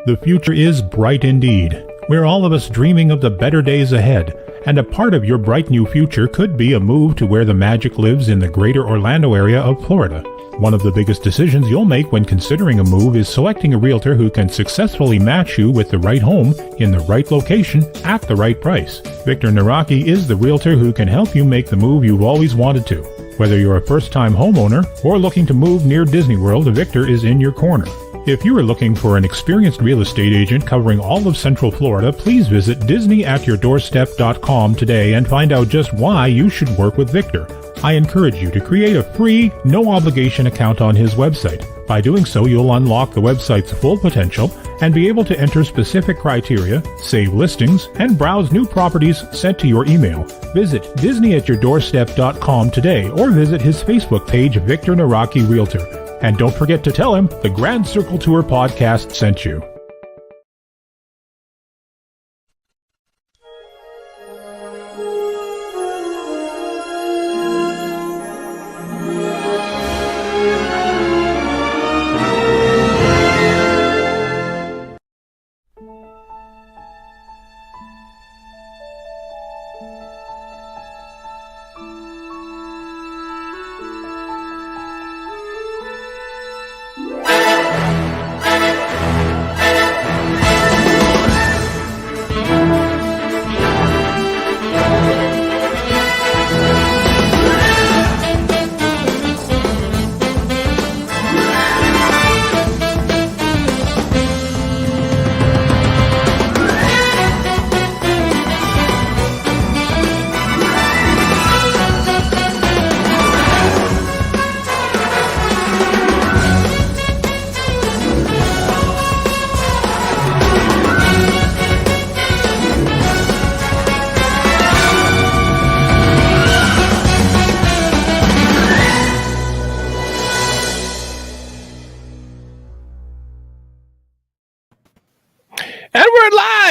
The future is bright indeed. We're all of us dreaming of the better days ahead, and a part of your bright new future could be a move to where the magic lives in the greater Orlando area of Florida. One of the biggest decisions you'll make when considering a move is selecting a realtor who can successfully match you with the right home in the right location at the right price. Victor Naraki is the realtor who can help you make the move you've always wanted to. Whether you're a first-time homeowner or looking to move near Disney World, Victor is in your corner. If you are looking for an experienced real estate agent covering all of Central Florida, please visit DisneyAtYourDoorstep.com today and find out just why you should work with Victor. I encourage you to create a free, no-obligation account on his website. By doing so, you'll unlock the website's full potential and be able to enter specific criteria, save listings, and browse new properties sent to your email. Visit DisneyAtYourDoorstep.com today or visit his Facebook page, Victor Naraki Realtor. And don't forget to tell him the Grand Circle Tour podcast sent you.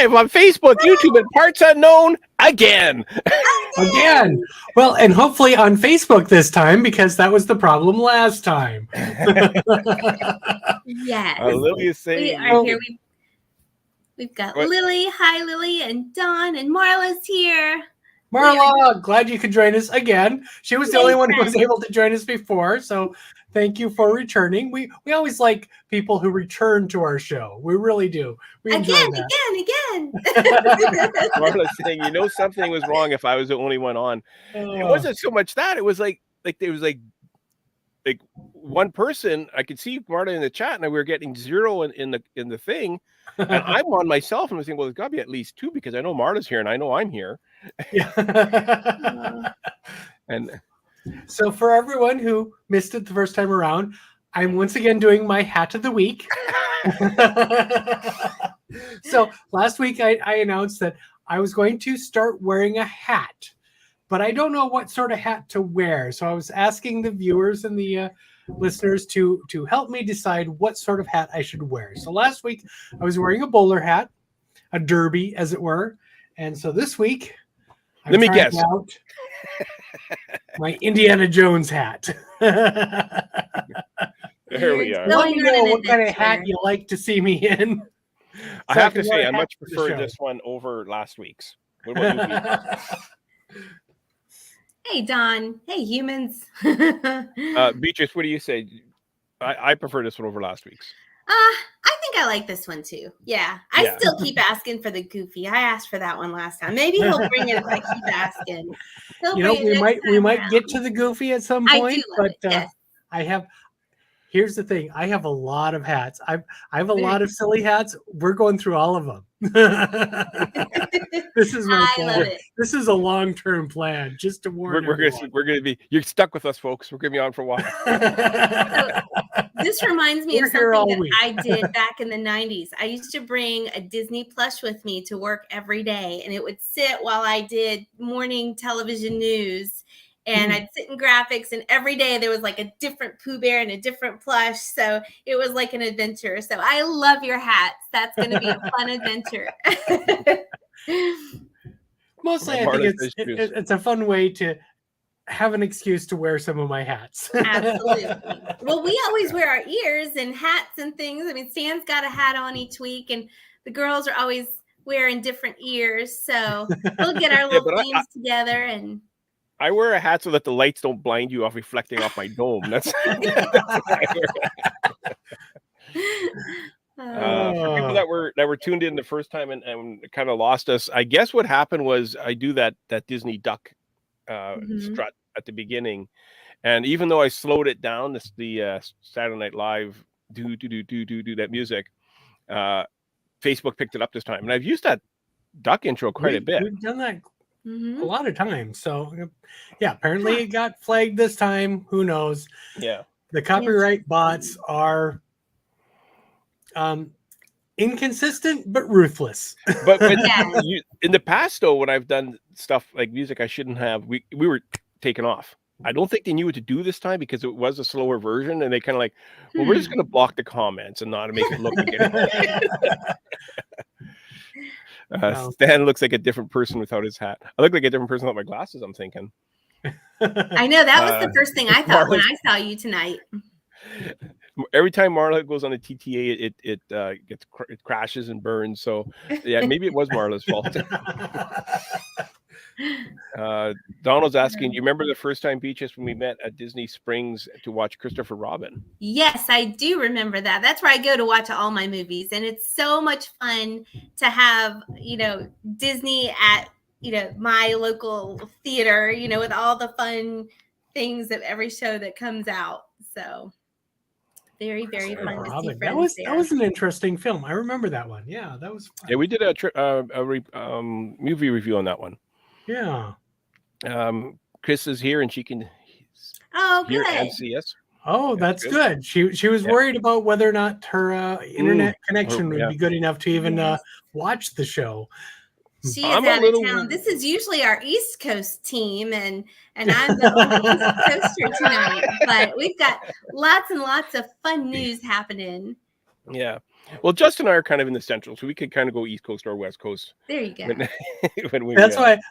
On Facebook, YouTube, and parts unknown again. Well, and hopefully on Facebook this time, because that was the problem last time. Yes. Lily is saying we are here. We've got Lily. Hi, Lily, and Dawn, and Marla's here. Marla, glad you could join us again. She was the only one who was able to join us before, so thank you for returning. We always like people who return to our show. We really do. We enjoy that. Again. Marla's saying, something was wrong if I was the only one on. It wasn't so much that. It was like there was like one person. I could see Marla in the chat, and we were getting 0 in the thing. And I'm on myself, and I was thinking, well, there's got to be at least 2 because I know Marla's here, and I know I'm here. And so for everyone who missed it the first time around, I'm once again doing my hat of the week. So last week I announced that I was going to start wearing a hat, but I don't know what sort of hat to wear. So I was asking the viewers and the listeners to help me decide what sort of hat I should wear. So last week I was wearing a bowler hat, a derby as it were. And so this week, let me guess. Out my Indiana Jones hat. There we are. Let me know what kind of hat you like to see me in. I have to say, I much prefer this one over last week's. What about you? Hey, Don. Hey, humans. Beatrice, what do you say? I prefer this one over last week's. I think I like this one too. Yeah. I still keep asking for the Goofy. I asked for that one last time. Maybe he'll bring it if I keep asking. We might get to the Goofy at some point, yes. Here's the thing. I have a lot of hats. I have a lot of silly hats. We're going through all of them. This is my plan. This is a long-term plan, just to warn everyone. We're going to be, you're stuck with us, folks. We're going to be on for a while. This reminds me of something that I did back in the 90s. I used to bring a Disney plush with me to work every day, and it would sit while I did morning television news. And I'd sit in graphics, and every day there was like a different Pooh Bear and a different plush. So it was like an adventure. So I love your hats. That's going to be a fun adventure. Mostly, I think it's a fun way to have an excuse to wear some of my hats. Absolutely. Well, we always wear our ears and hats and things. I mean, Stan's got a hat on each week, and the girls are always wearing different ears. So we'll get our little themes together. And I wear a hat so that the lights don't blind you off reflecting off my dome. That's for people that were tuned in the first time and kind of lost us. I guess what happened was I do that Disney duck strut at the beginning, and even though I slowed it down, the Saturday Night Live do that music, Facebook picked it up this time, and I've used that duck intro quite a bit. We've done that a lot of times. So yeah, apparently it got flagged this time. Who knows? Yeah, the copyright bots are inconsistent but ruthless. But in the past, though, when I've done stuff like music I shouldn't have, we were taken off. I don't think they knew what to do this time because it was a slower version, and they kind of like, well, we're just going to block the comments and not make it look like it. Stan looks like a different person without his hat. I look like a different person without my glasses, I'm thinking. I know, that was the first thing I thought when I saw you tonight. Every time Marla goes on a TTA, it crashes and burns. So yeah, maybe it was Marla's fault. Donald's asking, do you remember the first time, Beaches, when we met at Disney Springs to watch Christopher Robin? Yes, I do remember that. That's where I go to watch all my movies, and it's so much fun to have, Disney at, my local theater, with all the fun things of every show that comes out. So very, very fun to see friends that was an interesting film. I remember that one. Yeah, that was fun. Yeah, we did a movie review on that one. Yeah. Chris is here and she can hear and see us. Oh, that's good. She was worried about whether or not her internet connection would be good enough to even watch the show. She is out of town. This is usually our East Coast team, and I'm the only East Coaster tonight. But we've got lots and lots of fun news happening. Yeah. Well, Justin and I are kind of in the central, so we could kind of go East Coast or West Coast. There you go.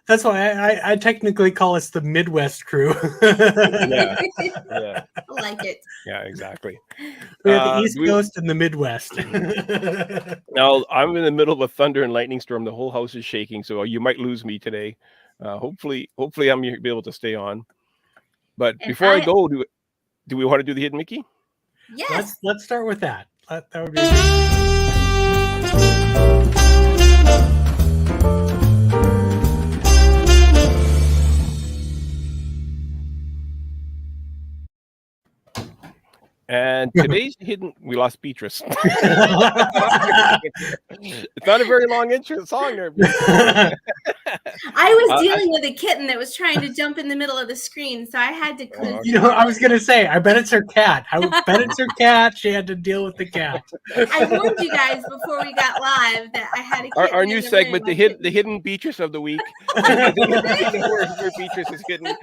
That's why I technically call us the Midwest crew. Yeah. I like it. Yeah, exactly. We have the East Coast and the Midwest. Now, I'm in the middle of a thunder and lightning storm. The whole house is shaking, so you might lose me today. Hopefully I'm going to be able to stay on. But before I go, do we want to do the Hidden Mickey? Yes. Let's start with that. That would be And today's we lost Beatrice. It's not a very long intro song there. I was dealing with a kitten that was trying to jump in the middle of the screen, so I had to I was gonna say, I bet it's her cat. She had to deal with the cat. I warned you guys before we got live that I had a kitten. Our new segment, the hidden Beatrice of the week. Where Beatrice is hidden.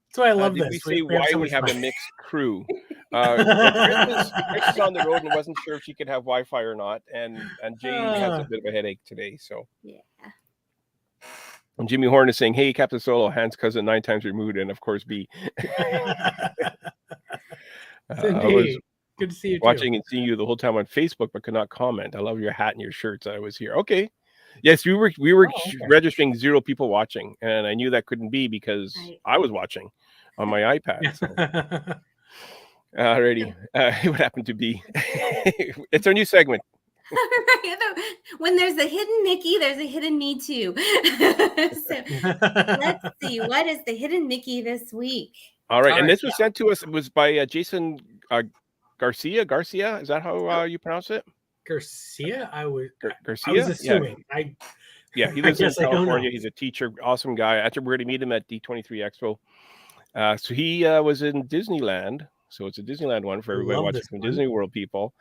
That's why I love this. We say why we have a mixed crew. Chris is on the road and wasn't sure if she could have Wi-Fi or not, and Jane has a bit of a headache today. So yeah. And Jimmy Horn is saying, "Hey, Captain Solo, Hans' cousin 9 times removed," and of course B. Indeed. Good to see you. Watching and seeing you the whole time on Facebook, but could not comment. I love your hat and your shirts. I was here. Okay. Yes, we were registering 0 people watching, and I knew that couldn't be because I was watching on my iPad. So. Alrighty, what happened to be? It's our new segment. When there's a hidden Mickey, there's a hidden me too. So let's see, what is the hidden Mickey this week? All right, and this was sent to us. It was by Jason Garcia. Is that how you pronounce it? Garcia? Garcia? I was assuming. Yeah, he lives in California. He's a teacher, awesome guy. Actually, we're going to meet him at D23 Expo. So he was in Disneyland. So it's a Disneyland one for everybody watching from Disney World people.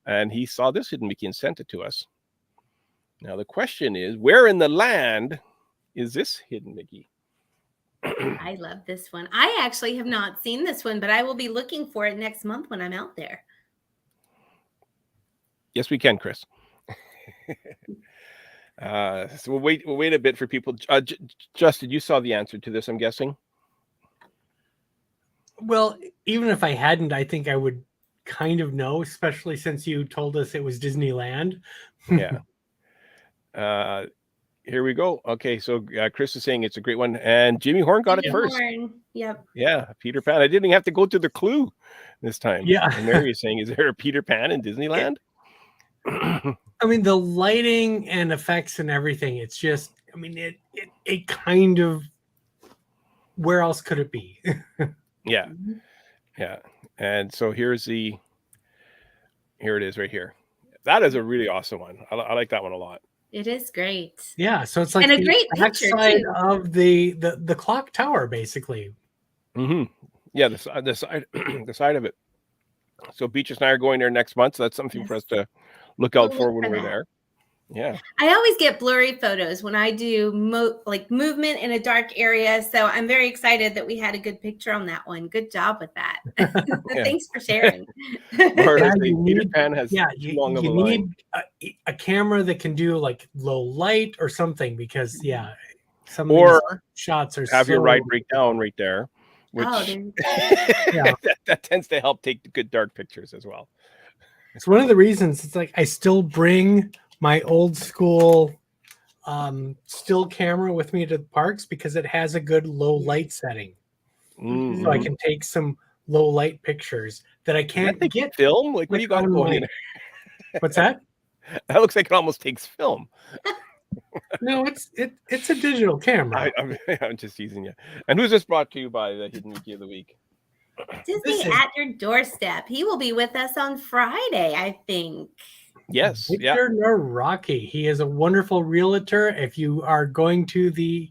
And he saw this hidden Mickey and sent it to us. Now, the question is, where in the land is this hidden Mickey? I love this one. I actually have not seen this one, but I will be looking for it next month when I'm out there. Yes, we can, Chris. So we'll wait a bit for people. Justin, you saw the answer to this, I'm guessing. Well, even if I hadn't, I think I would kind of know, especially since you told us it was Disneyland. Yeah. Here we go. Okay, so Chris is saying it's a great one, and Jimmy Horn got it first. Yep. Yeah, Peter Pan. I didn't even have to go to the clue this time. Yeah. And Mary is saying, is there a Peter Pan in Disneyland? I mean, the lighting and effects and everything, it's just, I mean, it kind of, where else could it be? Yeah. Yeah. And so here it is right here. That is a really awesome one. I like that one a lot. It is great. Yeah, so it's like and a great picture side too. of the clock tower, basically. Mm-hmm. Yeah, the side the side of it. So Beatrice and I are going there next month, so that's something for us to look out for when we're there. Yeah. I always get blurry photos when I do movement in a dark area. So I'm very excited that we had a good picture on that one. Good job with that. Thanks for sharing. Peter Pan has too long of a line. Need a camera that can do like low light or something, because some of these shots are have your ride breakdown right there, which that tends to help take good dark pictures as well. It's one of the reasons it's like I still bring my old school still camera with me to the parks, because it has a good low light setting. So I can take some low light pictures that I can't get film. Like, what do you got going in? What's that? That looks like it almost takes film. No, it's a digital camera. I'm just teasing you. And who's this brought to you by the Hidden Wiki of the Week? Disney at your doorstep. He will be with us on Friday, I think. Yes. Victor Naraki. He is a wonderful realtor. If you are going to the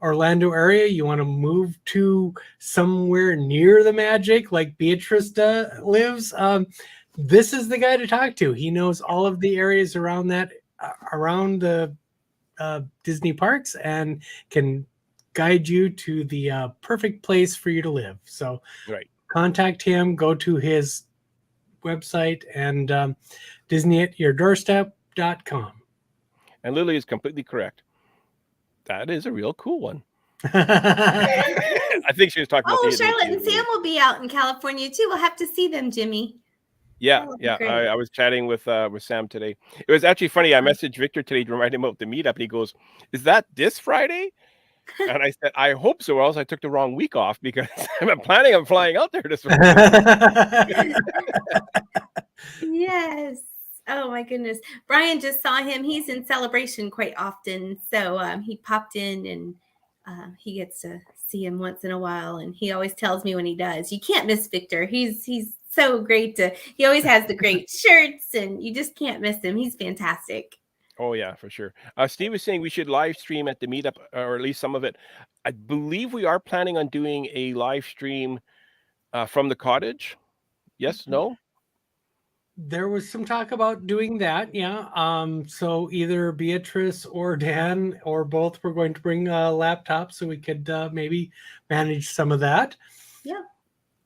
Orlando area, you want to move to somewhere near the magic, like Beatrice lives, this is the guy to talk to. He knows all of the areas around the Disney parks and can guide you to the perfect place for you to live. So contact him, go to his website, and DisneyAtYourDoorstep.com. And Lily is completely correct. That is a real cool one. I think she was talking about Charlotte and Sam will be out in California too. We'll have to see them, Jimmy. Yeah. I was chatting with Sam today. It was actually funny. I messaged Victor today to remind him about the meetup, and he goes, "Is that this Friday?" And I said, "I hope so, or else I took the wrong week off, because I'm planning on flying out there this week." Yes. Oh my goodness. Brian just saw him. He's in Celebration quite often. So he popped in, and he gets to see him once in a while. And he always tells me when he does. You can't miss Victor. He's so great. He always has the great shirts, and you just can't miss him. He's fantastic. Oh, yeah, for sure. Steve was saying we should live stream at the meetup, or at least some of it. I believe we are planning on doing a live stream from the cottage. Yes, no? There was some talk about doing that, yeah. So either Beatrice or Dan or both were going to bring laptops, so we could maybe manage some of that. Yeah.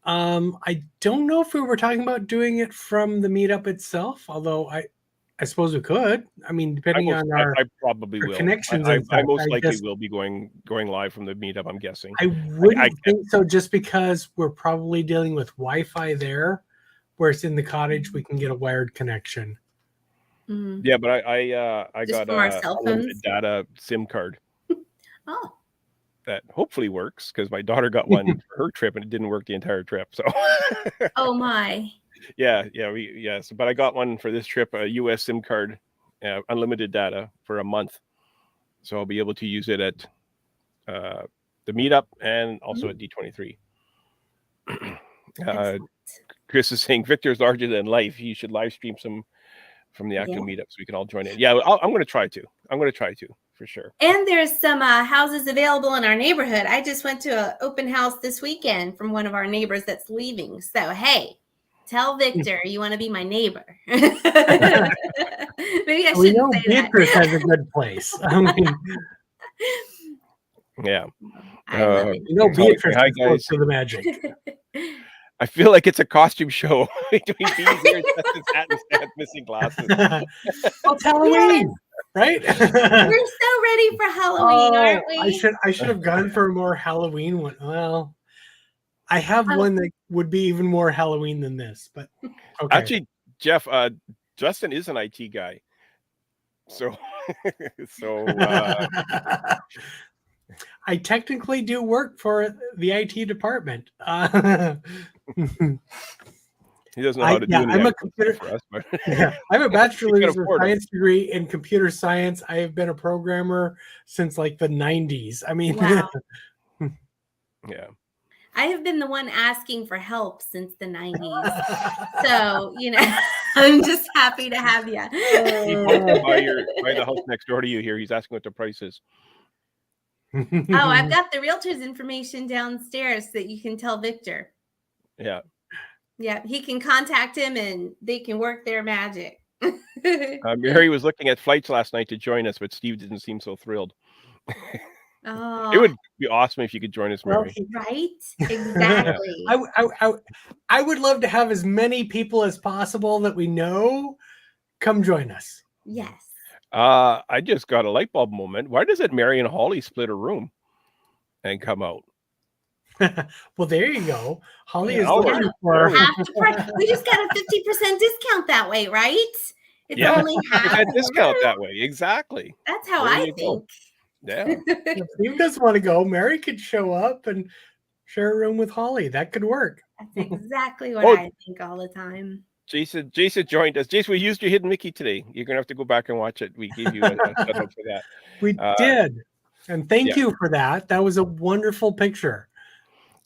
I don't know if we were talking about doing it from the meetup itself, although I suppose we could. I mean, depending on our connections. I most likely will be going live from the meetup, I'm guessing. I wouldn't think so, just because we're probably dealing with Wi-Fi there. Whereas in the cottage, we can get a wired connection. Mm-hmm. Yeah, but I got a data SIM card. Oh. That hopefully works, because my daughter got one for her trip and it didn't work the entire trip. So. Oh my. Yes, but I got one for this trip, a US SIM card, unlimited data for a month. So I'll be able to use it at the meetup and also at D23. Chris is saying Victor's larger than life. You should live stream some from the actual meetup so we can all join in. Yeah, I'm going to try to. For sure. And there's some houses available in our neighborhood. I just went to an open house this weekend from one of our neighbors that's leaving. So, hey, tell Victor you want to be my neighbor. Maybe I shouldn't say Beatrice has a good place. I mean, yeah. Beatrice is close to the magic. I feel like it's a costume show between bees here, Justin's hat, and Stan's missing glasses. Well, it's Halloween. right? We're so ready for Halloween, aren't we? I should have gone for a more Halloween one. Well, I have one that would be even more Halloween than this, but okay. Actually, Jeff, Justin is an IT guy. So I technically do work for the IT department. He doesn't know how to do any I'm a computer for us, but I have a bachelor's of science degree in computer science. I have been a programmer since like the 90s. I mean, wow. Yeah. I have been the one asking for help since the 90s. So, I'm just happy to have you. He wants to buy the house next door to you here. He's asking what the price is. Oh, I've got the realtor's information downstairs that you can tell Victor. Yeah. Yeah, he can contact him and they can work their magic. Mary was looking at flights last night to join us, but Steve didn't seem so thrilled. Oh, it would be awesome if you could join us, Mary. Right? Exactly. I would love to have as many people as possible that we know come join us. Yes. I just got a light bulb moment. Why doesn't Mary and Holly split a room and come out? Well, there you go. Holly is looking for. We just got a 50% discount that way, right? It's only half a discount that way. Exactly. That's how I think. Go. Yeah. If Steve doesn't want to go, Mary could show up and share a room with Holly. That could work. That's exactly what I think all the time. Jason joined us. Jason, we used your hidden Mickey today. You're gonna have to go back and watch it. We gave you a shout out for that. We did, and thank you for that. That was a wonderful picture.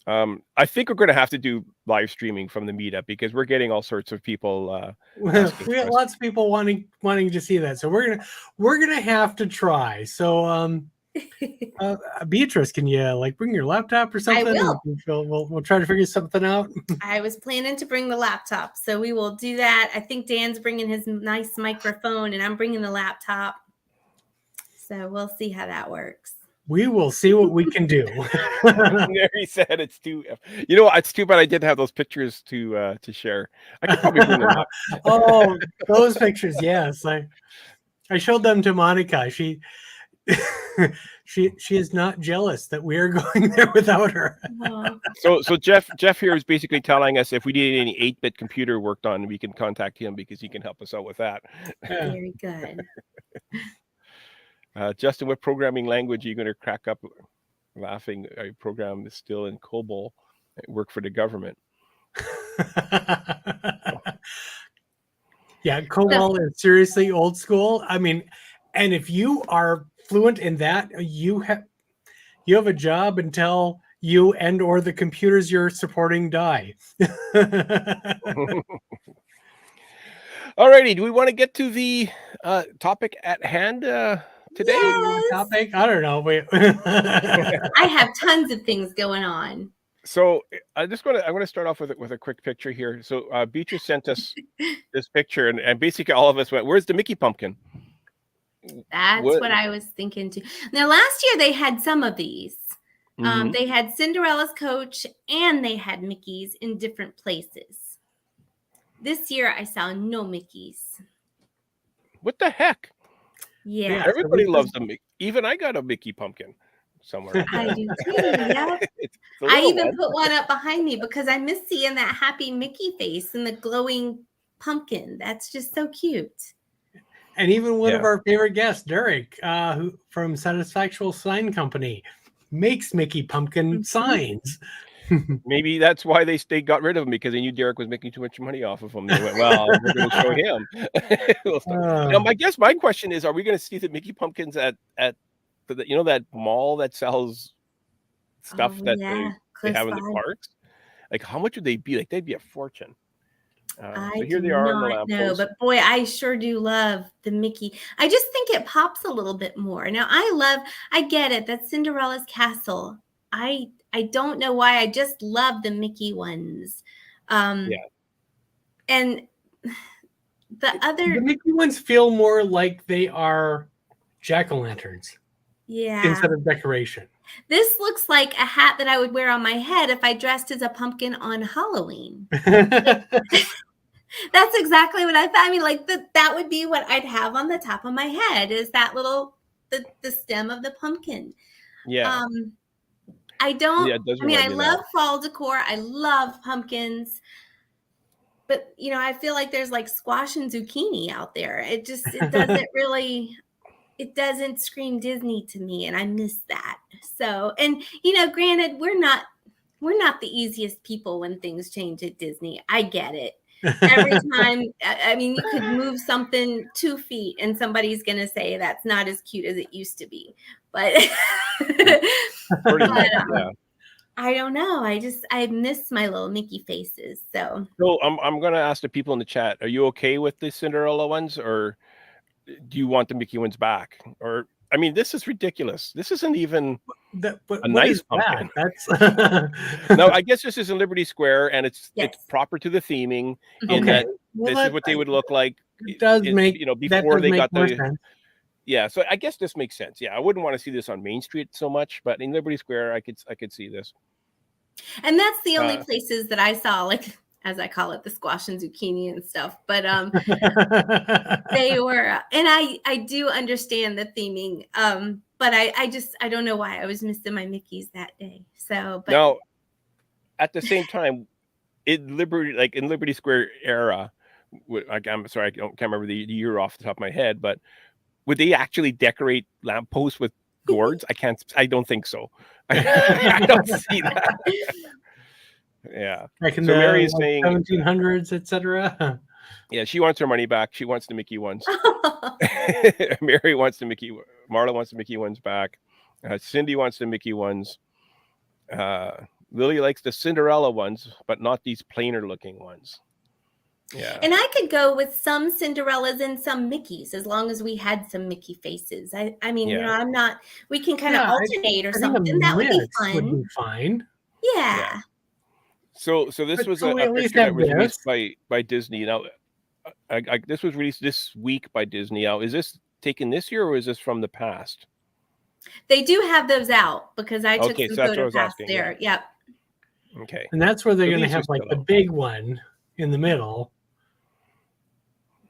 I think we're going to have to do live streaming from the meetup because we're getting all sorts of people. We got lots of people wanting to see that, so we're gonna have to try. So, Beatrice, can you bring your laptop or something? I will. We'll try to figure something out. I was planning to bring the laptop, so we will do that. I think Dan's bringing his nice microphone, and I'm bringing the laptop. So we'll see how that works. We will see what we can do. Mary said it's too. It's too bad I didn't have those pictures to share. I could probably bring them up. Oh, those pictures, yes. I showed them to Monica. She is not jealous that we are going there without her. So Jeff here is basically telling us if we need any 8-bit computer worked on, we can contact him because he can help us out with that. Very good. Justin, what programming language are you going to crack up laughing? I program is still in COBOL. I work for the government. Yeah, COBOL is seriously old school. I mean, and if you are fluent in that, you have a job until you and or the computers you're supporting die. Alrighty, do we want to get to the topic at hand today? Yes. Topic? I don't know. I have tons of things going on. So I'm going to start off with a quick picture here. So Beatrice sent us this picture, and basically all of us went, "Where's the Mickey pumpkin?" That's what I was thinking too. Now, last year they had some of these. Mm-hmm. They had Cinderella's coach and they had Mickey's in different places. This year I saw no Mickey's. What the heck? Yeah. Everybody loves the Mickey. Even I got a Mickey pumpkin somewhere. I do too. Yeah. I even put one up behind me because I miss seeing that happy Mickey face and the glowing pumpkin. That's just so cute. And even one of our favorite guests, Derek, who from Satisfactual Sign Company, makes Mickey pumpkin signs. Maybe that's why they got rid of him, because they knew Derek was making too much money off of him. They went, well, we're going to show him. Now, my question is, are we going to see the Mickey pumpkins at that mall that sells stuff they have in the parks? Like, how much would they be? Like, they'd be a fortune. So here they are on the lamppost. But boy, I sure do love the Mickey. I just think it pops a little bit more. Now, I get it. That's Cinderella's castle. I don't know why. I just love the Mickey ones. And the Mickey ones feel more like they are jack-o'-lanterns. Yeah. Instead of decoration. This looks like a hat that I would wear on my head if I dressed as a pumpkin on Halloween. That's exactly what I thought. I mean, like that would be what I'd have on the top of my head is that little the stem of the pumpkin. Yeah. I don't. Yeah, it does I mean, I remind me of love that. fall decor. I love pumpkins, but I feel like there's like squash and zucchini out there. It doesn't really. It doesn't scream Disney to me, and I miss that. So, and granted, we're not the easiest people when things change at Disney. I get it. Every time, I mean, you could move something 2 feet and somebody's going to say that's not as cute as it used to be. But, Pretty much, yeah. I don't know. I miss my little Mickey faces. So I'm going to ask the people in the chat, are you okay with the Cinderella ones, or do you want the Mickey ones back? Or, I mean, this is ridiculous. This isn't even a nice pumpkin. No, I guess this is in Liberty Square, and it's proper to the theming. In that this is what they would look like. It does make before they got the sense. Yeah, so I guess this makes sense. Yeah, I wouldn't want to see this on Main Street so much, but in Liberty Square, I could see this. And that's the only places that I saw, like, as I call it, the squash and zucchini and stuff. But they were, and I do understand the theming. But I don't know why I was missing my Mickeys that day. So, but now, at the same time, in Liberty Square era, I'm sorry, can't remember the year off the top of my head, but would they actually decorate lampposts with gourds? I don't think so. I don't see that. Yeah. Like in so the Mary's saying 1700s, etc. Yeah, she wants her money back. She wants the Mickey ones. Mary wants the Mickey. Marla wants the Mickey ones back. Cindy wants the Mickey ones. Lily likes the Cinderella ones, but not these plainer looking ones. Yeah. And I could go with some Cinderellas and some Mickeys as long as we had some Mickey faces. I mean, I'm not. We can kind of alternate or something. That would be fun. Would be fine. Yeah. So this was a picture that was released by Disney. Now, this was released this week by Disney. Now, is this taken this year or is this from the past? They do have those out because I took some photo pass there. Yep. Okay. And that's where they're going to have like the big one in the middle.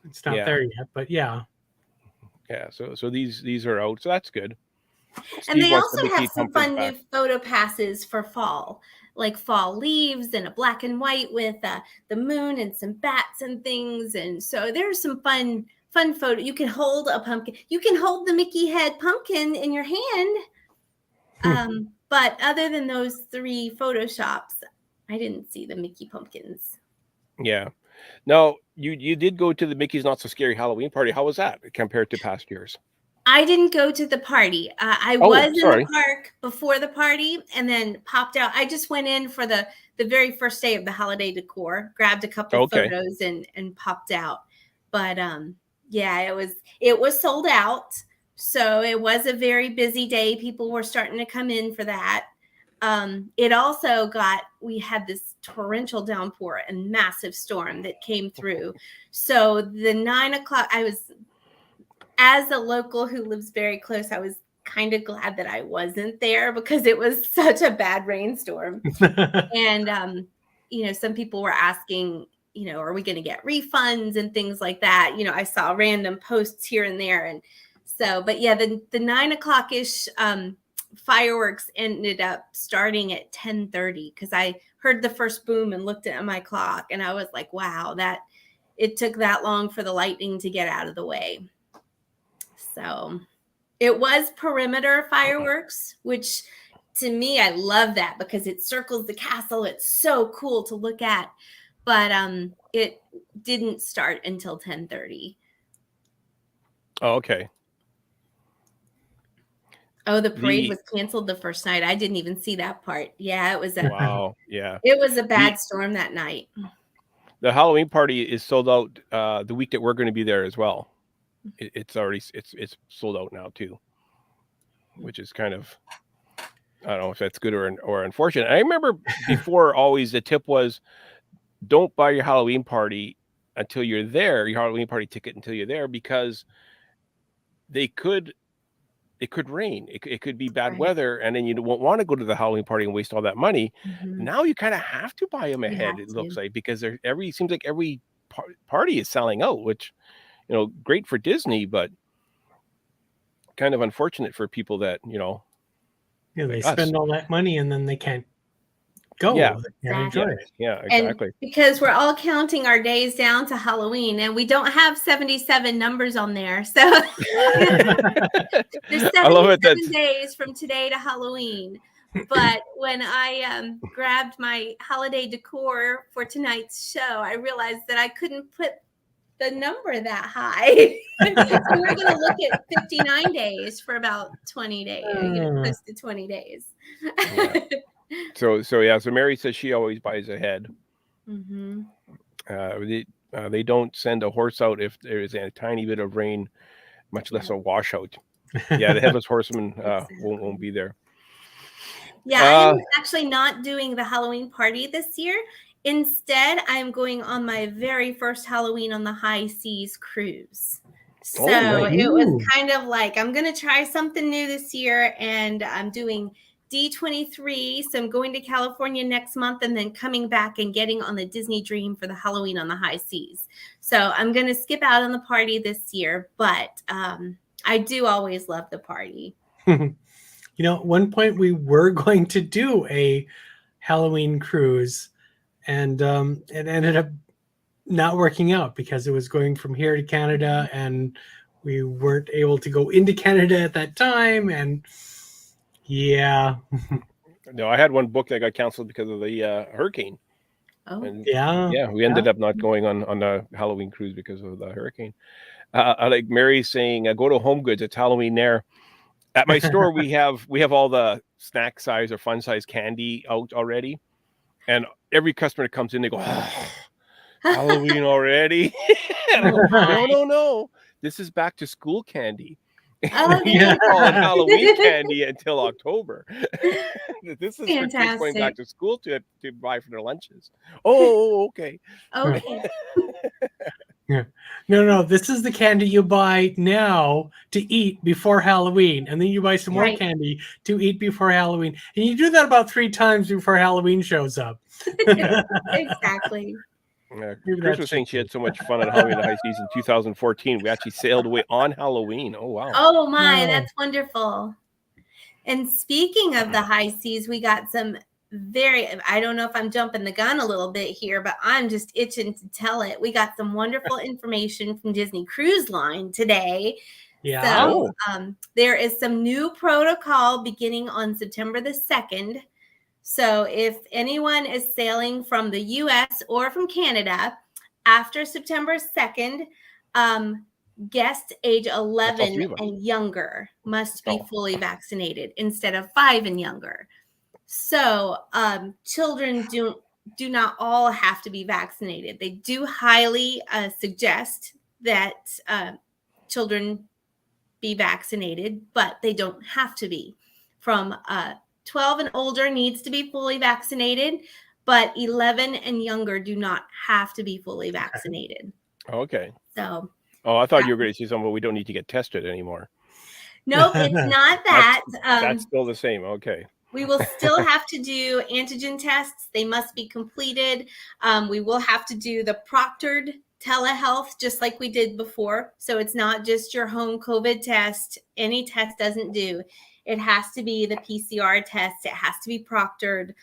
It's not there yet, but yeah. Yeah. So these are out. So that's good. And they also have some fun new photo passes for fall, like fall leaves and a black and white with the moon and some bats and things. And so there's some fun photo. You can hold a pumpkin. You can hold the Mickey head pumpkin in your hand. But other than those 3 photoshops, I didn't see the Mickey pumpkins. Yeah. Now, you did go to the Mickey's Not So Scary Halloween party. How was that compared to past years? I didn't go to the party. I was in the park before the party and then popped out. I just went in for the very first day of the holiday decor, grabbed a couple of photos and popped out. But yeah, it was sold out. So it was a very busy day. People were starting to come in for that. It also we had this torrential downpour and massive storm that came through. So the 9 o'clock, as a local who lives very close, I was kind of glad that I wasn't there because it was such a bad rainstorm. And, some people were asking, are we going to get refunds and things like that? I saw random posts here and there. And so, but yeah, the 9 o'clock-ish fireworks ended up starting at 10:30 because I heard the first boom and looked at my clock and I was like, wow, that it took that long for the lightning to get out of the way. So it was perimeter fireworks, which to me, I love that because it circles the castle. It's so cool to look at, but it didn't start until 10:30. Oh, okay. Oh, the parade was canceled the first night. I didn't even see that part. Yeah, it was wow. Yeah, it was a bad storm that night. The Halloween party is sold out the week that we're going to be there as well. It's already sold out now too, which is kind of, I don't know if that's good or unfortunate. I remember before always the tip was don't buy your Halloween party until you're there, your Halloween party ticket until you're there, because it could rain. It could be bad weather, and then you won't want to go to the Halloween party and waste all that money. Mm-hmm. Now you kind of have to buy them ahead. It looks like, because seems like every party is selling out, which, great for Disney, but kind of unfortunate for people that, they like spend all that money and then they can't go. Yeah. They can't enjoy it. Yeah, exactly. And because we're all counting our days down to Halloween, and we don't have 77 numbers on there. So there's 77 days from today to Halloween. But when I grabbed my holiday decor for tonight's show, I realized that I couldn't put the number that high. So we're going to look at 59 days for about 20 days, close to 20 days. Yeah. So Mary says she always buys ahead. Mm-hmm. They don't send a horse out if there is a tiny bit of rain, much less a washout. Yeah, the Headless Horseman won't be there. Yeah, I'm actually not doing the Halloween party this year. Instead, I'm going on my very first Halloween on the High Seas cruise. So it was kind of like, I'm going to try something new this year, and I'm doing D23. So I'm going to California next month and then coming back and getting on the Disney Dream for the Halloween on the High Seas. So I'm going to skip out on the party this year, but I do always love the party. At one point we were going to do a Halloween cruise, and it ended up not working out because it was going from here to Canada, and we weren't able to go into Canada at that time. And yeah. No, I had one book that got canceled because of the hurricane. Oh, and we ended up not going on the Halloween cruise because of the hurricane. I like Mary saying, go to Home Goods. It's Halloween there. At my store, we have all the snack size or fun size candy out already, and every customer that comes in, they go, Halloween already? No. This is back to school candy. Oh, yeah. Call it Halloween candy until October. This is fantastic. For kids going back to school to buy for their lunches. Oh, okay. Okay. Yeah. No. This is the candy you buy now to eat before Halloween, and then you buy some more candy to eat before Halloween, and you do that about 3 times before Halloween shows up. Exactly. Chris was saying she had so much fun at Halloween the High Seas in 2014. We actually sailed away on Halloween. Oh wow! Oh my, that's wonderful. And speaking of the high seas, we got some I don't know if I'm jumping the gun a little bit here, but I'm just itching to tell it. We got some wonderful information from Disney Cruise Line today. Yeah. So there is some new protocol beginning on September the 2nd. So if anyone is sailing from the U.S. or from Canada after September 2nd, guests age 11 and younger must be fully vaccinated instead of 5 and younger. So children do not all have to be vaccinated. They do highly suggest that children be vaccinated, but they don't have to be. From 12 and older needs to be fully vaccinated, but 11 and younger do not have to be fully vaccinated. Okay. So. Oh, I thought you were going to say something, but we don't need to get tested anymore. Nope, it's not that. That's still the same. Okay. We will still have to do antigen tests. They must be completed. We will have to do the proctored telehealth, just like we did before. So it's not just your home COVID test. Any test doesn't do. It has to be the PCR test. It has to be proctored.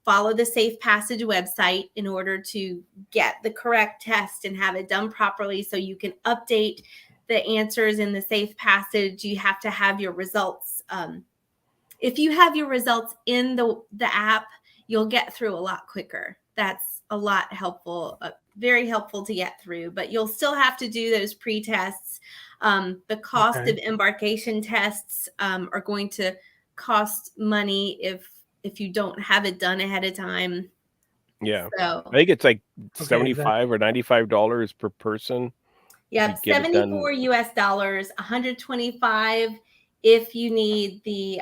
Follow the Safe Passage website in order to get the correct test and have it done properly so you can update the answers in the Safe Passage. You have to have your results. If you have your results in the app, you'll get through a lot quicker. That's a lot helpful, very helpful to get through, but you'll still have to do those pre-tests. The cost of embarkation tests are going to cost money if you don't have it done ahead of time. Yeah. So, I think it's like $75 or $95 per person. Yep, $74 US, $125 if you need the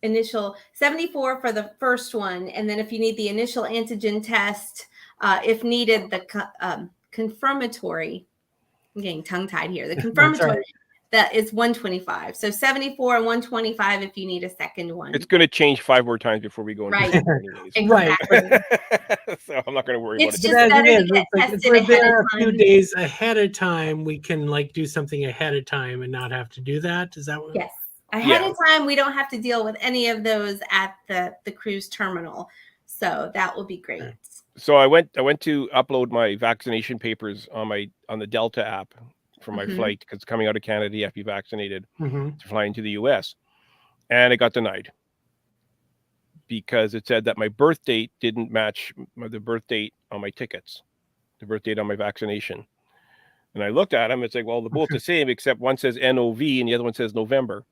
initial, 74 for the first one, and then if you need the initial antigen test, if needed, the confirmatory. I'm getting tongue-tied here. The confirmatory that is 125. So 74 and 125 if you need a second one. It's going to change 5 more times before we go into Right. December anyways. Exactly. So I'm not going to worry about It's it. just better to get tested if we're ahead there of a few time. days ahead of time, we can like do something ahead of time and not have to do that. Is that what? Yes. Ahead of time, we don't have to deal with any of those at the cruise terminal. So that will be great. So I went to upload my vaccination papers on the Delta app for my flight, because coming out of Canada, you have to be vaccinated to fly into the US. And it got denied because it said that my birth date didn't match the birth date on my tickets, the birth date on my vaccination. And I looked at them. It's like, well, they're both the same, except one says NOV and the other one says November.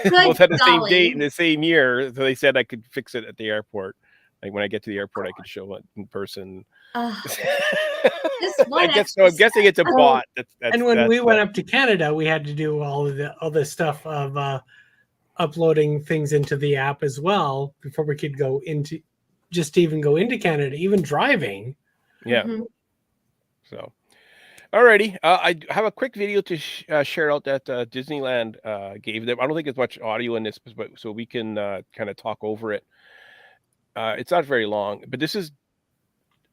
Both had the same date in the same year. So they said I could fix it at the airport. Like when I get to the airport, I could show it in person. I'm guessing it's a bot. And when we went up to Canada, we had to do all the stuff of uploading things into the app as well before we could go into Canada, even driving. Yeah. So, alrighty. I have a quick video to share out that Disneyland gave them. I don't think there's much audio in this, but so we can kind of talk over it. It's not very long, but this is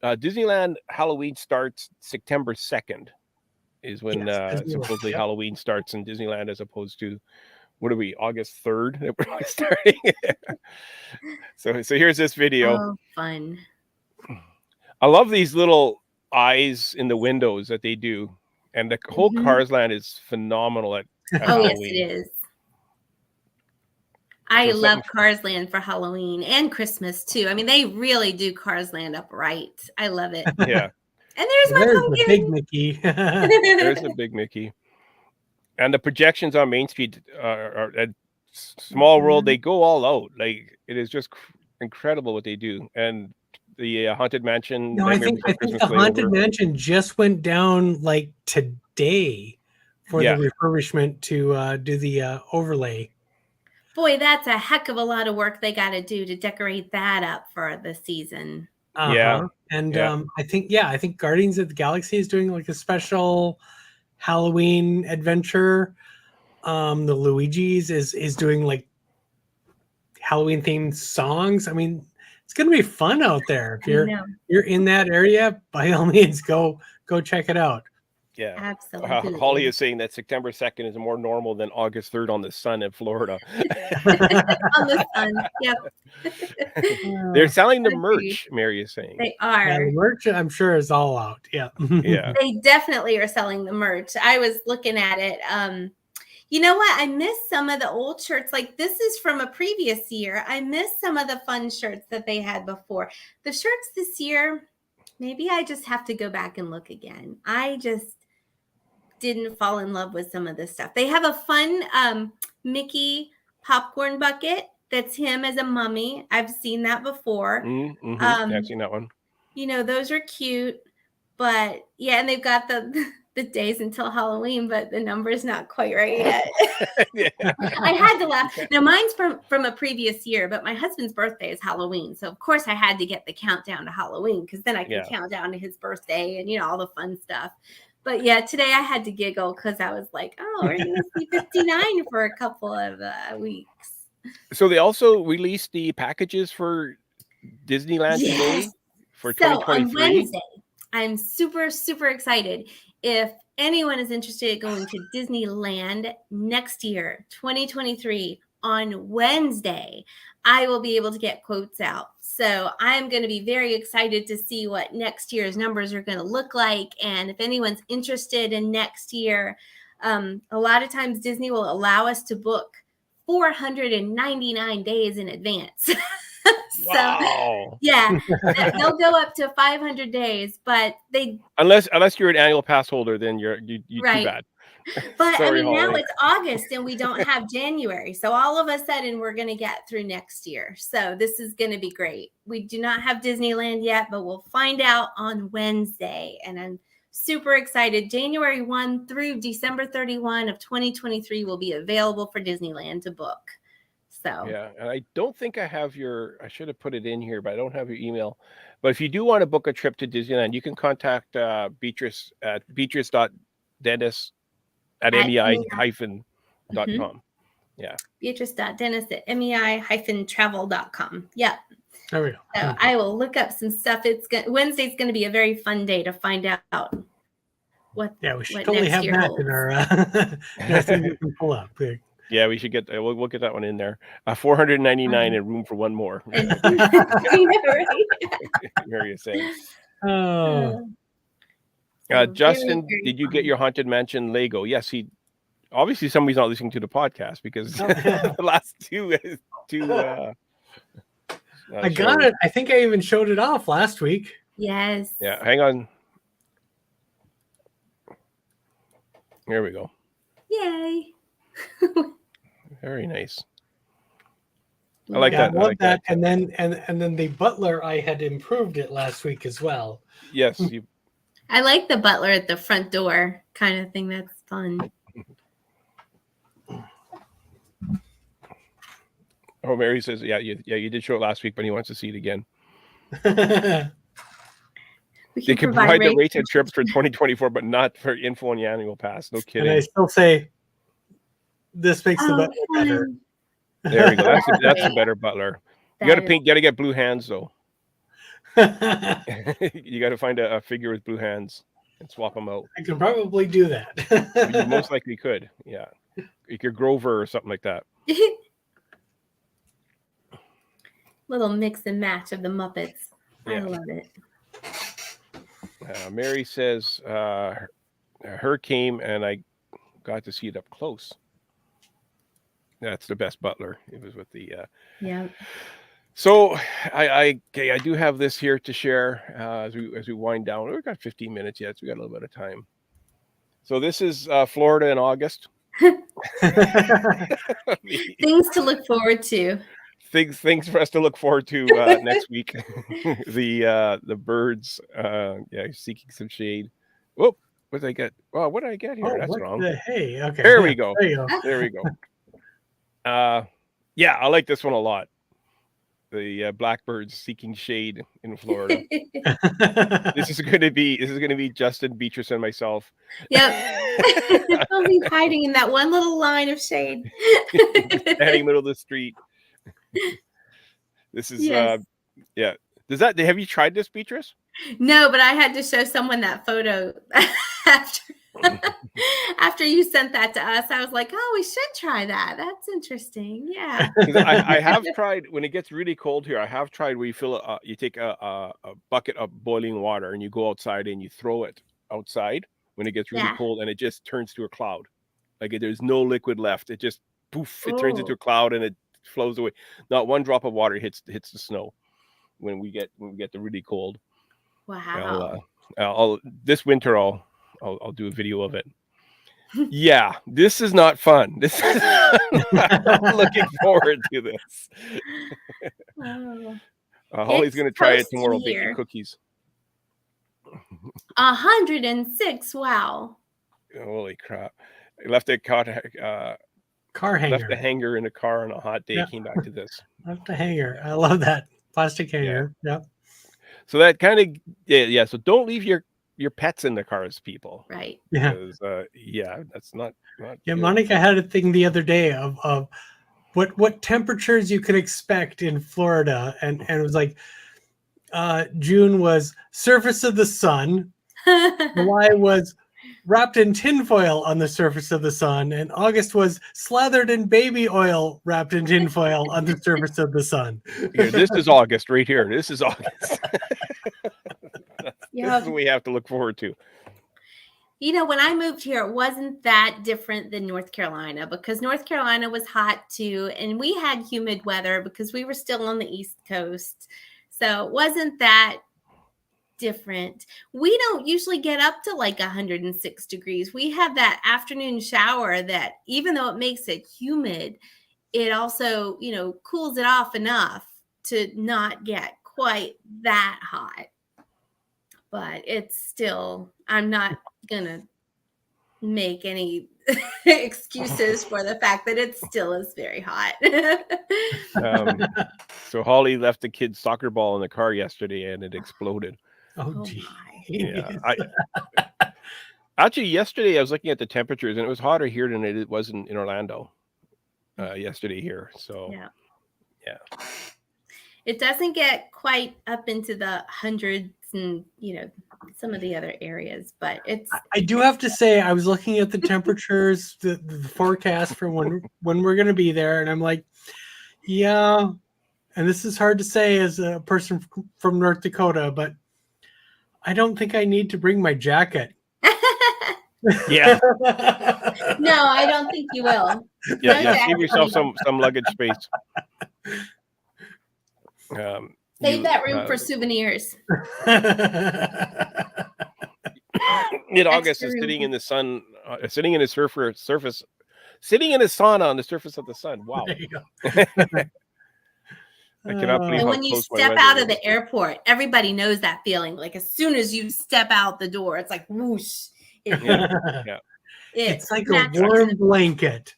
Disneyland Halloween starts September 2nd is when supposedly Halloween starts in Disneyland, as opposed to, what are we, August 3rd that we're starting? So here's this video. Oh, fun. I love these little eyes in the windows that they do. And the whole Cars Land is phenomenal at Halloween. Yes, it is. I love Cars Land for Halloween and Christmas too. I mean, they really do Cars Land up right. I love it. Yeah. And there's the big Mickey. There's the big Mickey. And the projections on Main Street are at Small World. They go all out. Like, it is just incredible what they do. And the Haunted Mansion. No, I think the Haunted Mansion just went down like today for the refurbishment to do the overlay. Boy, that's a heck of a lot of work they got to do to decorate that up for the season. Yeah. And I think Guardians of the Galaxy is doing like a special Halloween adventure. The Luigi's is doing like Halloween themed songs. I mean, it's gonna be fun out there. If you're in that area, by all means go check it out. Yeah, absolutely. Holly is saying that September 2nd is more normal than August 3rd on the sun in Florida. On the sun, yep. They're selling the merch, Mary is saying. They are. Yeah, the merch, I'm sure, is all out. Yeah. Yeah. They definitely are selling the merch. I was looking at it. You know what? I missed some of the old shirts. Like, this is from a previous year. I missed some of the fun shirts that they had before. The shirts this year, maybe I just have to go back and look again. I just didn't fall in love with some of this stuff. They have a fun Mickey popcorn bucket that's him as a mummy. I've seen that before. I've seen that one. You know, those are cute. But yeah, and they've got the days until Halloween, but the number's not quite right yet. I had to laugh. Now, mine's from a previous year, but my husband's birthday is Halloween. So, of course, I had to get the countdown to Halloween, because then I can count down to his birthday and, all the fun stuff. But, yeah, today I had to giggle because I was like, oh, we're going to see 59 for a couple of weeks. So they also released the packages for Disneyland today for 2023. On Wednesday, I'm super, super excited. If anyone is interested in going to Disneyland next year, 2023, on Wednesday, I will be able to get quotes out. So I'm going to be very excited to see what next year's numbers are going to look like. And if anyone's interested in next year, a lot of times Disney will allow us to book 499 days in advance. Wow. Yeah, they'll go up to 500 days, but they unless you're an annual pass holder, then you're right. Too bad. But Sorry, I mean, Holly. now it's August and we don't have January, so all of a sudden we're going to get through next year. So this is going to be great. We do not have Disneyland yet, but we'll find out on Wednesday, and I'm super excited. January 1 through December 31 of 2023 will be available for Disneyland to book. So yeah, and I don't think I have I should have put it in here, but I don't have your email. But if you do want to book a trip to Disneyland, you can contact Beatrice at beatrice.dennis at At mei-.com. Mhm. Yeah. Beatrice.dennis@mei-travel.com. Yep. There we go. So I will look up some stuff. Wednesday's going to be a very fun day to find out what. Yeah, we should what totally next have year that holds. in our thing we can pull up. Yeah, we should get we'll get that one in there. $499 and room for one more. Mary is saying. Oh. Justin, did you get your Haunted Mansion Lego? Yes, he. Obviously, somebody's not listening to the podcast because the last two. I got it. I think I even showed it off last week. Yes. Yeah, hang on. Here we go. Yay. Very nice. I like that. I love that. And then the butler, I had improved it last week as well. Yes. I like the butler at the front door kind of thing. That's fun. Oh, Mary says, you did show it last week, but he wants to see it again. They can provide the rates and trips for 2024, but not for info on the annual pass. No kidding. And I still say this makes the butler better. There we go. That's a better butler. You got to get blue hands though. You got to find a figure with blue hands and swap them out. I can probably do that. You most likely could. Yeah, you could Grover or something like that. Little mix and match of the Muppets. I love it. Mary says her came and I got to see it up close. That's the best butler. It was with the yeah. So I do have this here to share as we wind down. We've got 15 minutes yet, so we got a little bit of time. So this is Florida in August. Things to look forward to. Things for us to look forward to next week. The birds seeking some shade. Whoop, what did I get? Well, what did I get here? That's wrong. Hey, okay. There we go. There we go. Yeah, I like this one a lot. The blackbirds seeking shade in Florida. This is going to be Justin, Beatrice, and myself. Yep. I'll be hiding in that one little line of shade. Standing in the middle of the street. This is yeah. Have you tried this, Beatrice? No, but I had to show someone that photo after you sent that to us. I was like, oh, we should try that. That's interesting. Yeah. I have tried when it gets really cold here. I have tried where you take a bucket of boiling water and you go outside and you throw it outside when it gets really cold and it just turns to a cloud. Like there's no liquid left. It just poof, it turns into a cloud and it flows away. Not one drop of water hits the snow when we get the really cold. Wow. I'll this winter I'll do a video of it. Yeah, this is not fun. I'm looking forward to this. Holly's going to try it tomorrow, baking cookies. 106. Wow. Holy crap! I left a car hanger. Left the hanger in the car on a hot day. Came back to this. Left a hanger. I love that plastic hanger. Yep. So that kind of So don't leave your pets in the cars, people. Right. Yeah. Because, that's not yeah, good. Monica had a thing the other day of what temperatures you could expect in Florida, and it was like June was surface of the sun, July was wrapped in tinfoil on the surface of the sun, and August was slathered in baby oil wrapped in tinfoil on the surface of the sun. Here, this is August right here. This is August. This is what we have to look forward to. You know, when I moved here, it wasn't that different than North Carolina because North Carolina was hot too. And we had humid weather because we were still on the East Coast. So it wasn't that different. We don't usually get up to like 106 degrees. We have that afternoon shower that even though it makes it humid, it also, cools it off enough to not get quite that hot. But it's still, I'm not going to make any excuses for the fact that it still is very hot. So Holly left the kid's soccer ball in the car yesterday and it exploded. Oh, gee. Yeah. Actually, yesterday I was looking at the temperatures, and it was hotter here than it was in Orlando yesterday here. So, yeah. It doesn't get quite up into the hundreds and, some of the other areas, but I do have to say, I was looking at the temperatures, the forecast for when we're going to be there, and I'm like, yeah. And this is hard to say as a person from North Dakota, but I don't think I need to bring my jacket. Yeah. No, I don't think you will. Yeah. Save yourself some luggage space. Save that room for souvenirs. In August is sitting in the sun, sitting in his surface, sitting in his sauna on the surface of the sun. Wow. There you go. I cannot believe and how when you close my step weather out is. of the airport, everybody knows that feeling. Like as soon as you step out the door, it's like whoosh. Yeah. It's like a warm blanket.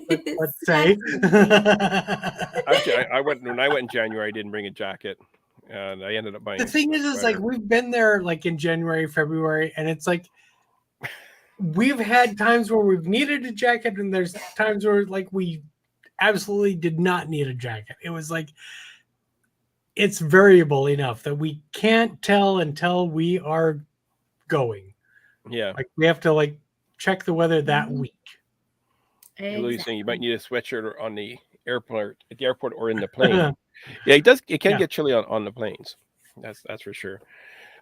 Let's say. Actually, when I went in January, I didn't bring a jacket, and I ended up buying. The thing is like we've been there like in January, February, and it's like we've had times where we've needed a jacket, and there's times where like we absolutely did not need a jacket. It was like it's variable enough that we can't tell until we are going. Yeah, like we have to like check the weather that week. Exactly. You're saying you might need a sweatshirt on the airport, or in the plane. Yeah, it can get chilly on the planes. That's for sure.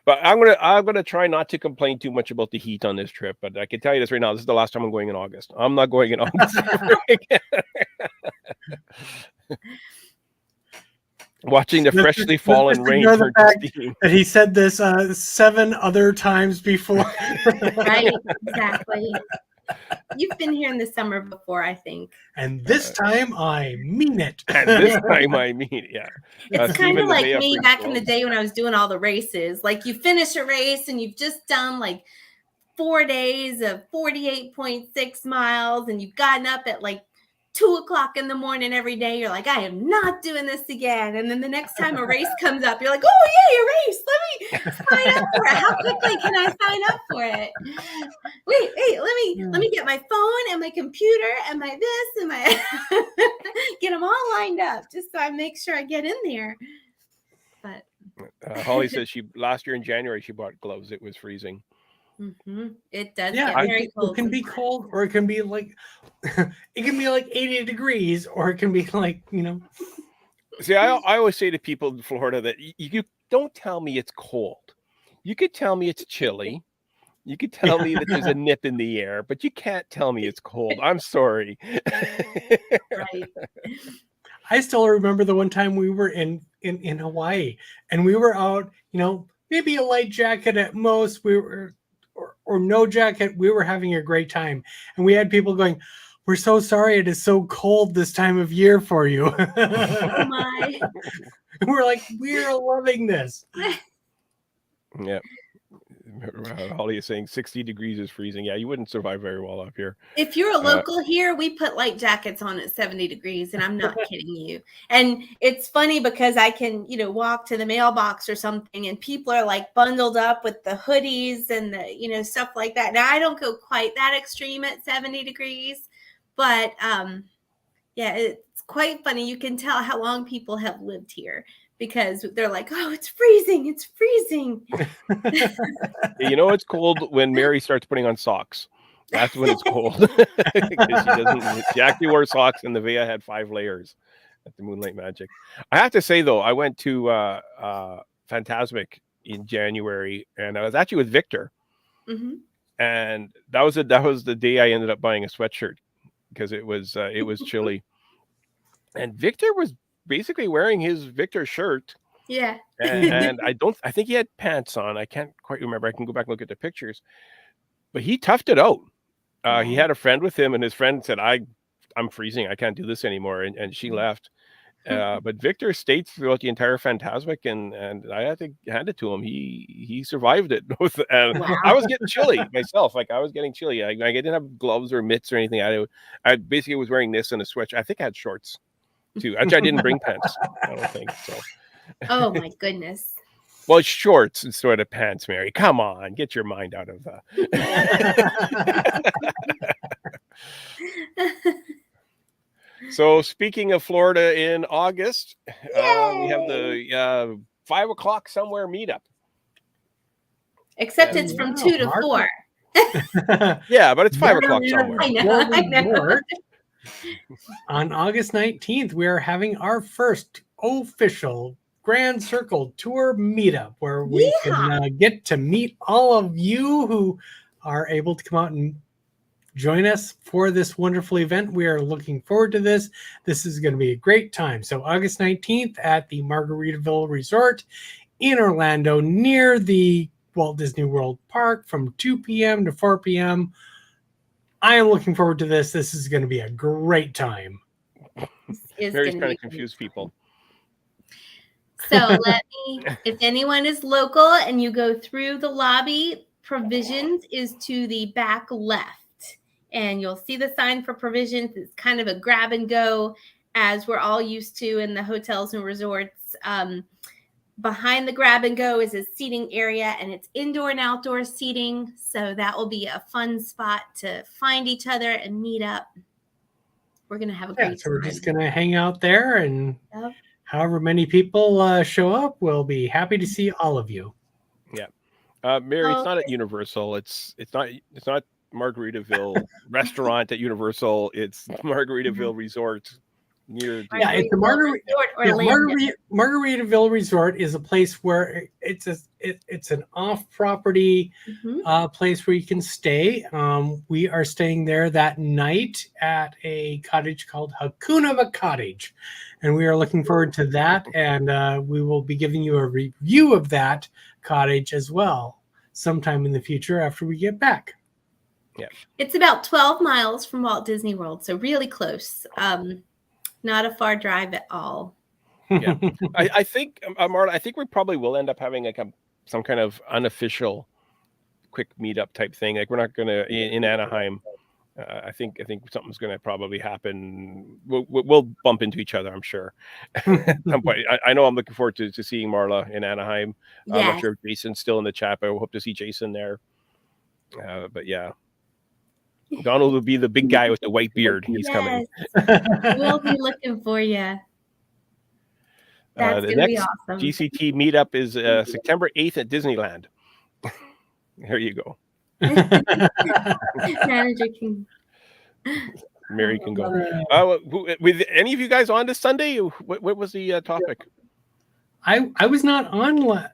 But I'm gonna try not to complain too much about the heat on this trip. But I can tell you this right now: this is the last time I'm going in August. I'm not going in August. Watching the freshly fallen rain turn to steam. That he said this 7 other times before. Right, exactly. You've been here in the summer before, I think. And this time I mean it. And this time I mean it, yeah. It's kind of like me back in the day when I was doing all the races. Like you finish a race and you've just done like 4 days of 48.6 miles and you've gotten up at like 2:00 in the morning every day. You're like, I am not doing this again. And then the next time a race comes up, you're like, oh yeah, a race. Let me sign up for it. How quickly can I sign up for it? Wait, let me get my phone and my computer and my this and my get them all lined up just so I make sure I get in there. But Holly says last year in January she bought gloves. It was freezing. Mm-hmm. It does get very cold. It can be cold, or it can be like 80 degrees, or it can be like See, I always say to people in Florida that you don't tell me it's cold. You could tell me it's chilly. You could tell me that there's a nip in the air, but you can't tell me it's cold. I'm sorry. Right. I still remember the one time we were in Hawaii, and we were out, maybe a light jacket at most. We were. Or no jacket, we were having a great time. And we had people going, we're so sorry it is so cold this time of year for you. Oh my. We're like, we're loving this. Yeah. Holly is saying 60 degrees is freezing. Yeah, you wouldn't survive very well up here. If you're a local here, we put light jackets on at 70 degrees, and I'm not kidding you. And it's funny because I can, walk to the mailbox or something, and people are like bundled up with the hoodies and the, stuff like that. Now, I don't go quite that extreme at 70 degrees, but yeah, it's quite funny. You can tell how long people have lived here. Because they're like, oh, it's freezing. It's freezing. It's cold when Mary starts putting on socks. That's when it's cold. Because she actually wore socks, and the Vea had 5 layers at the Moonlight Magic. I have to say, though, I went to Fantasmic in January, and I was actually with Victor. Mm-hmm. And that was the day I ended up buying a sweatshirt because it was chilly. And Victor was basically wearing his Victor shirt. Yeah. and I think he had pants on. I can't quite remember. I can go back and look at the pictures. But he toughed it out. He had a friend with him, and his friend said, I'm freezing. I can't do this anymore. And she left. But Victor stayed throughout the entire Fantasmic, and I had to hand it to him. He survived it. And wow. I was getting chilly myself. Like I was getting chilly. I didn't have gloves or mitts or anything. I basically was wearing this and a sweatshirt. I think I had shorts too. Actually, I didn't bring pants. I don't think so. Oh my goodness. Well, shorts instead of pants, Mary. Come on, get your mind out of So speaking of Florida in August, we have the 5 o'clock somewhere meetup. Except it's from 2 to 4. Yeah, but it's 5 o'clock somewhere. I know. On August 19th, we are having our first official Grand Circle Tour meetup where we can get to meet all of you who are able to come out and join us for this wonderful event. We are looking forward to this. This is going to be a great time. So August 19th at the Margaritaville Resort in Orlando near the Walt Disney World Park from 2 p.m. to 4 p.m. I am looking forward to this. This is going to be a great time. Mary's trying to confuse people. So if anyone is local and you go through the lobby, Provisions is to the back left. And you'll see the sign for Provisions. It's kind of a grab and go, as we're all used to in the hotels and resorts. Behind the grab and go is a seating area, and it's indoor and outdoor seating. So that will be a fun spot to find each other and meet up. We're going to have a great time. So we're just going to hang out there, and however many people show up, we'll be happy to see all of you. Yeah. Mary, it's not at Universal. It's not Margaritaville restaurant at Universal. It's Margaritaville Resort near. It's the Margaritaville Resort is a place where it's an off-property place where you can stay. We are staying there that night at a cottage called Hakuna Cottage, and we are looking forward to that. And we will be giving you a review of that cottage as well sometime in the future after we get back. Yeah, it's about 12 miles from Walt Disney World, so really close. Not a far drive at all. Yeah, I think, Marla, I think we probably will end up having like some kind of unofficial quick meetup type thing. Like we're not going to in Anaheim. I think something's going to probably happen. We'll bump into each other, I'm sure. I know I'm looking forward to seeing Marla in Anaheim. Yes. I'm not sure if Jason's still in the chat, but I hope to see Jason there. But yeah. Donald will be the big guy with the white beard. He's coming. We'll be looking for you. That's the next awesome. GCT meetup is September 8th at Disneyland. There you go. Manager can. Mary can go. With any of you guys on this Sunday? What was the topic? I was not on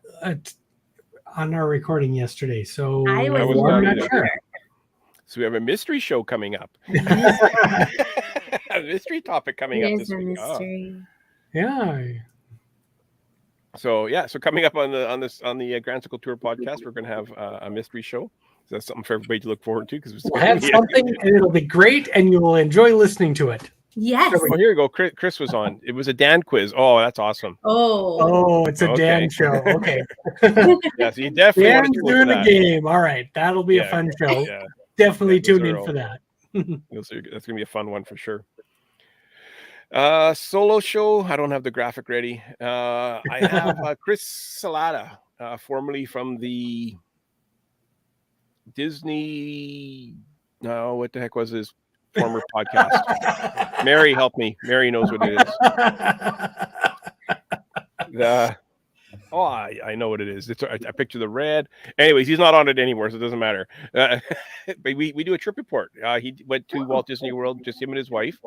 our recording yesterday, so I was not sure. So we have a mystery show coming up. A mystery topic coming up this week. Mystery. Oh. Yeah. So coming up on the Grand Circle Tour podcast, we're going to have a mystery show. So that's something for everybody to look forward to because we'll have something, and it'll be great, and you will enjoy listening to it. Yes. Oh, here you go. Chris was on. It was a Dan quiz. Oh, that's awesome. Oh, it's a Dan show. Okay. Yeah, so you definitely Dan's doing the game. All right, that'll be a fun show. Yeah. Definitely tune in for that. You'll see, that's gonna be a fun one for sure. Solo show. I don't have the graphic ready. I have Chris Salata, formerly from the Disney. No, what the heck was his former podcast? Mary, help me. Mary knows what it is. I know what it is. I picture the red. Anyways, he's not on it anymore, so it doesn't matter. But we do a trip report. He went to Walt Disney World, just him and his wife,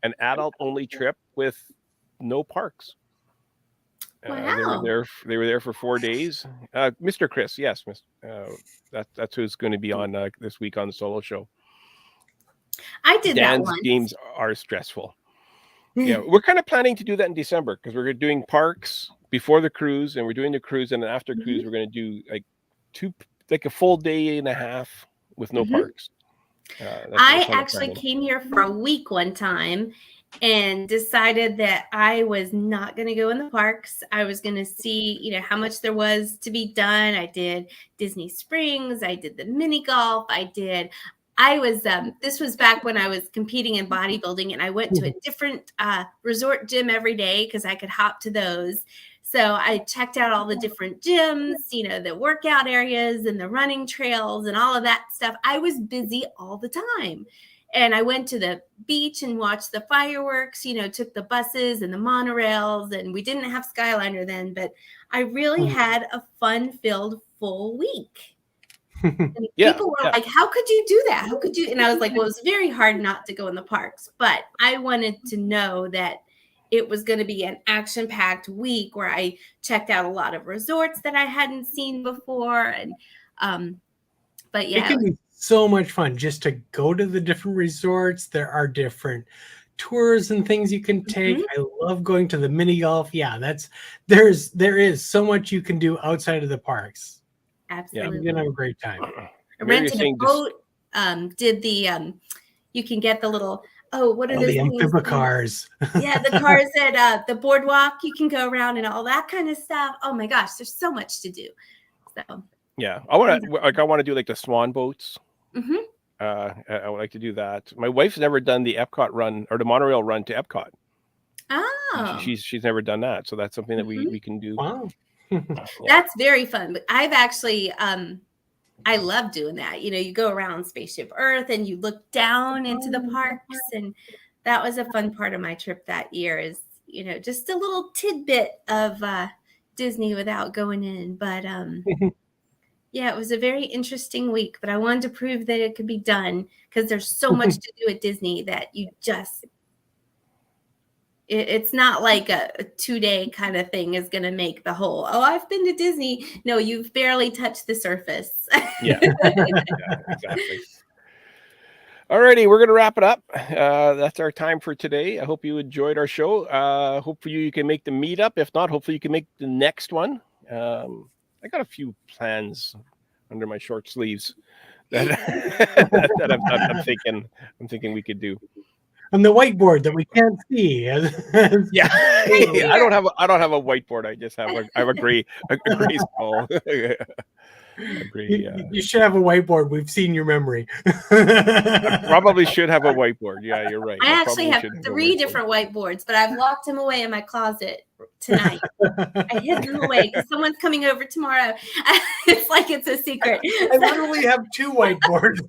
an adult-only trip with no parks. Wow. They were there for 4 days. Mr. Chris, yes, that's who's going to be on this week on the solo show. I did Dan's that once. Games are stressful. Yeah, we're kind of planning to do that in December because we're doing parks before the cruise, and we're doing the cruise, and then after cruise, we're going to do a full day and a half with no parks. I actually came here for a week one time and decided that I was not going to go in the parks. I was going to see, how much there was to be done. I did Disney Springs. I did the mini golf. This was back when I was competing in bodybuilding, and I went to a different resort gym every day because I could hop to those. So I checked out all the different gyms, you know, the workout areas and the running trails and all of that stuff. I was busy all the time. And I went to the beach and watched the fireworks, you know, took the buses and the monorails, and we didn't have Skyliner then, but I really had a fun-filled full week. And people were like, how could you do that? How could you? And I was like, well, it's very hard not to go in the parks, but I wanted to know that it was going to be an action-packed week where I checked out a lot of resorts that I hadn't seen before. And, but yeah. It can be so much fun just to go to the different resorts. There are different tours and things you can take. I love going to the mini golf. Yeah, there is so much you can do outside of the parks. Absolutely. You're gonna have a great time. I rented a boat, did the you can get the little what are those the things? amphibicars. Yeah, the cars at the boardwalk, you can go around and all that kind of stuff. Oh my gosh, there's so much to do. So yeah, I want to do like the swan boats. I would like to do that. My wife's never done the Epcot run or the monorail run to Epcot. Oh, she's never done that, so that's something that we can do. Wow. That's very fun. But I've actually I love doing that. You know, you go around Spaceship Earth and you look down into the parks, and that was a fun part of my trip that year. Is, you know, just a little tidbit of Disney without going in, but yeah, it was a very interesting week. But I wanted to prove that it could be done, because there's so much to do at Disney that you just. It's not like a 2-day kind of thing is going to make the whole, I've been to Disney. No, you've barely touched the surface. Yeah, exactly. Alrighty, we're going to wrap it up. That's our time for today. I hope you enjoyed our show. Hopefully you can make the meetup. If not, hopefully you can make the next one. I got a few plans under my short sleeves that I'm thinking we could do. On the whiteboard that we can't see. Yeah, I don't have a whiteboard. I just have a gray skull. You should have a whiteboard. We've seen your memory. I probably should have a whiteboard. Yeah, you're right. I actually have 3 different whiteboards, but I've locked them away in my closet tonight. I hid them away because someone's coming over tomorrow. It's like it's a secret. I literally have 2 whiteboards.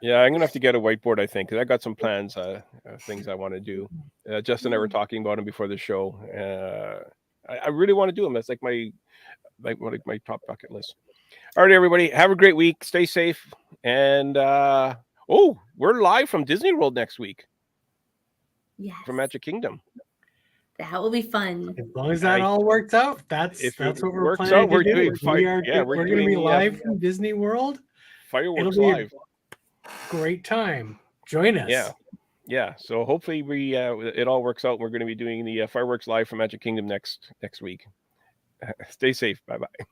Yeah, I'm gonna have to get a whiteboard, I think, because I got some plans, things I want to do. Justin and I were talking about them before the show. I really want to do them. That's like my top bucket list. All right, everybody, have a great week. Stay safe, and we're live from Disney World next week. Yes, from Magic Kingdom. That will be fun. As long as that all works out, that's what we're planning to do. We're going to be live from Disney World. Fireworks live. Great time. Join us. Yeah. So hopefully it all works out. We're going to be doing the fireworks live from Magic Kingdom next week. Stay safe. Bye-bye.